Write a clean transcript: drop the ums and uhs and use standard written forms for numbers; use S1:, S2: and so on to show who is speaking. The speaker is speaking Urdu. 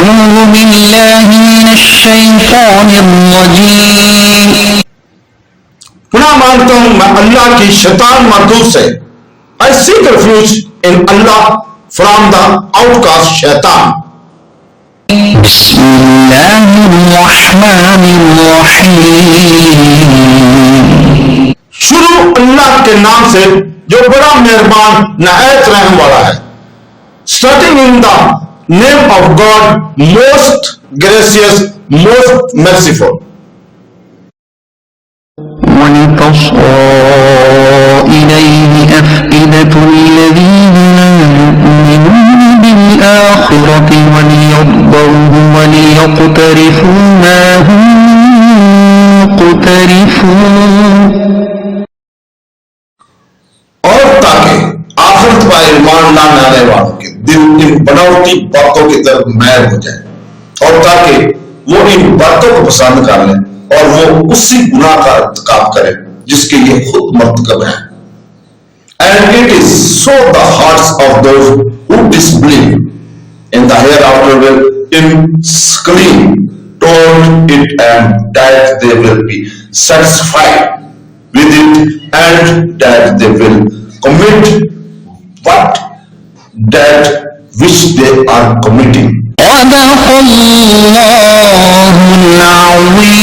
S1: أعوذ بالله من الشيطان الرجيم.
S2: پناہ مانگتا ہوں میں اللہ کی شیطان مردود سے. I seek refuge in Allah from the outcast shaitan.
S1: بسم الله الرحمن الرحيم.
S2: شروع اللہ کے نام سے جو بڑا مہربان نہایت رحم والا ہے. Starting in the name of God, most gracious, most merciful.
S1: وَلِتَصْغَى إِلَيْهِ أَفْئِدَةُ الَّذِينَ لَا يُؤْمِنُونَ بِالْآخِرَةِ وَلِيَرْضَوْهُ وَلِيَقْتَرِفُوا مَا هُمْ مُقْتَرِفُونَ.
S2: اور تاکہ آخرت پر ایمان لانے آنے والوں کے دل ان بناوٹی باتوں کی طرف میل ہو جائے، اور تاکہ وہ ان باتوں کو پسند کر لیں اور وہ اسی گناہ کا ارتکاب کرے جس کے یہ خود مرتکب ہیں. And it is so the hearts of those who disbelieve in the hereafter will inscreen told it and that they will be satisfied with it and that they will commit what that which they are committing.
S1: صدق الله العظيم.